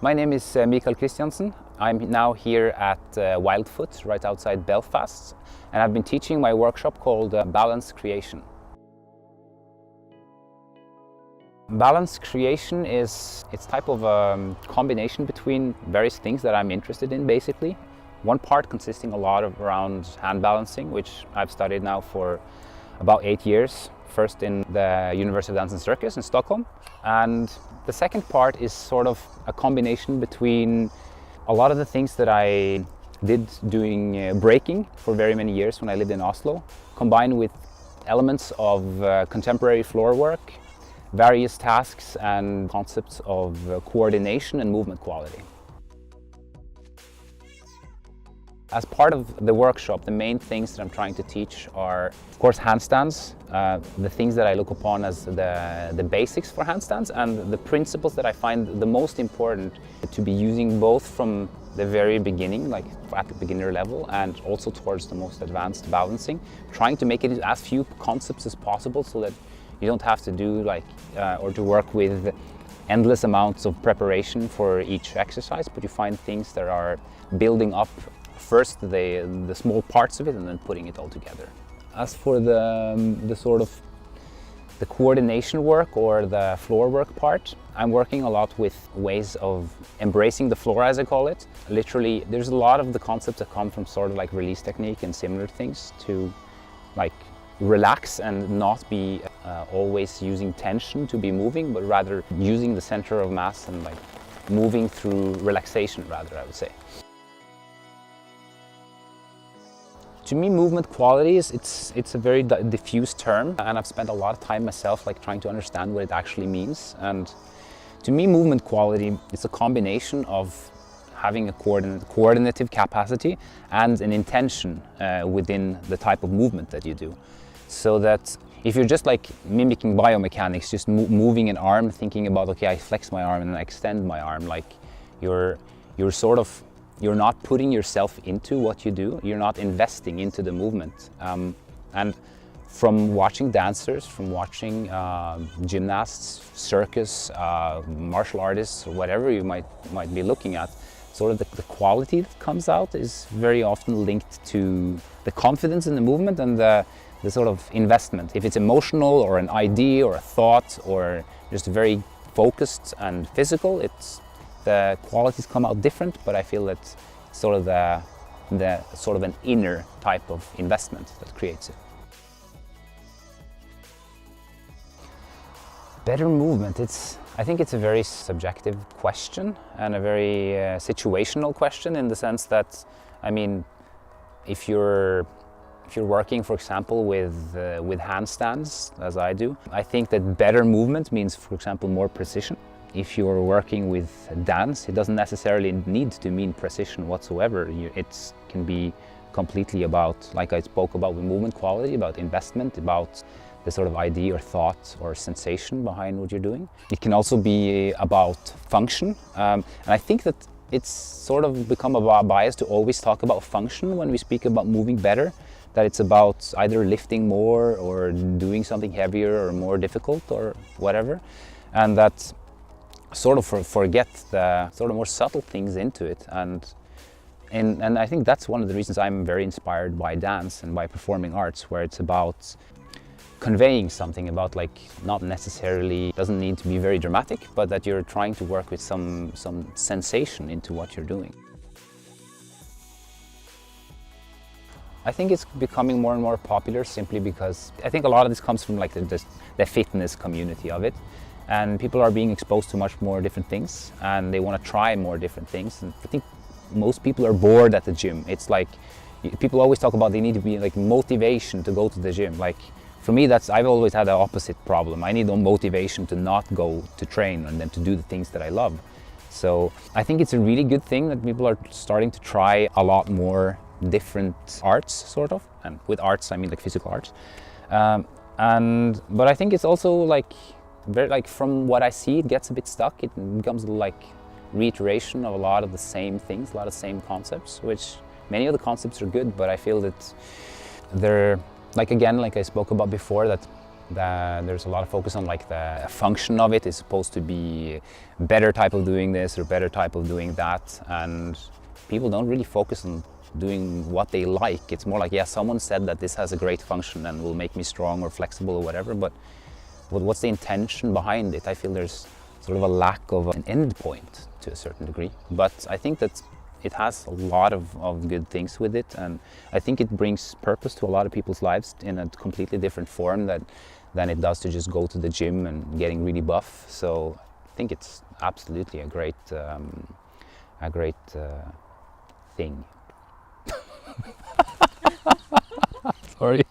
My name is Mikael Kristiansen. I'm now here at WildFoot, right outside Belfast, and I've been teaching my workshop called Balance Creation. Balance creation is it's type of a combination between various things that I'm interested in, basically. One part consisting a lot of around hand balancing, which I've studied now for about 8 years, first in the University of Dance and Circus in Stockholm. And the second part is sort of a combination between a lot of the things that I did doing breaking for very many years when I lived in Oslo, combined with elements of contemporary floor work, various tasks and concepts of coordination and movement quality. As part of the workshop, the main things that I'm trying to teach are, of course, handstands, the things that I look upon as the basics for handstands, and the principles that I find the most important to be using both from the very beginning, like at the beginner level, and also towards the most advanced balancing, trying to make it as few concepts as possible so that you don't have to do or to work with endless amounts of preparation for each exercise, but you find things that are building up first the small parts of it and then putting it all together. As for the sort of the coordination work or the floor work part, I'm working a lot with ways of embracing the floor, as I call it. Literally, there's a lot of the concepts that come from sort of like release technique and similar things to like relax and not be always using tension to be moving, but rather using the center of mass and like moving through relaxation rather, I would say. To me, movement quality it's a very diffuse term, and I've spent a lot of time myself like trying to understand what it actually means. And to me, movement quality is a combination of having a coordinative capacity and an intention within the type of movement that you do. So that if you're just like mimicking biomechanics, just moving an arm, thinking about, okay, I flex my arm and I extend my arm, like you're not putting yourself into what you do, you're not investing into the movement. And from watching dancers, from watching gymnasts, circus, martial artists, or whatever you might be looking at, sort of the quality that comes out is very often linked to the confidence in the movement and the sort of investment. If it's emotional or an idea or a thought or just very focused and physical, the qualities come out different, but I feel that sort of the sort of an inner type of investment that creates it. Better movement, I think it's a very subjective question and a very situational question, in the sense that, I mean, if you're working, for example, with handstands, as I do, I think that better movement means, for example, more precision. If you're working with dance, it doesn't necessarily need to mean precision whatsoever. It can be completely about, like I spoke about with movement quality, about investment, about the sort of idea or thought or sensation behind what you're doing. It can also be about function. And I think that it's sort of become a bias to always talk about function when we speak about moving better, that it's about either lifting more or doing something heavier or more difficult or whatever. And that sort of forget the sort of more subtle things into it, and I think that's one of the reasons I'm very inspired by dance and by performing arts, where it's about conveying something, about like not necessarily, doesn't need to be very dramatic, but that you're trying to work with some sensation into what you're doing. I think it's becoming more and more popular simply because I think a lot of this comes from like the fitness community of it. And people are being exposed to much more different things, and they want to try more different things. And I think most people are bored at the gym. It's like, people always talk about they need to be like motivation to go to the gym. Like for me, I've always had the opposite problem. I need no motivation to not go to train and then to do the things that I love. So I think it's a really good thing that people are starting to try a lot more different arts, sort of. And with arts, I mean like physical arts. But I think it's also like, from what I see, it gets a bit stuck. It becomes like reiteration of a lot of the same things, a lot of the same concepts, which many of the concepts are good, but I feel that they're, like again, like I spoke about before, that there's a lot of focus on like the function of it. It's supposed to be a better type of doing this or better type of doing that, and people don't really focus on doing what they like. It's more like, yeah, someone said that this has a great function and will make me strong or flexible or whatever, but what's the intention behind it? I feel there's sort of a lack of an end point to a certain degree, but I think that it has a lot of good things with it, and I think it brings purpose to a lot of people's lives in a completely different form than it does to just go to the gym and getting really buff. So I think it's absolutely a great thing. Sorry.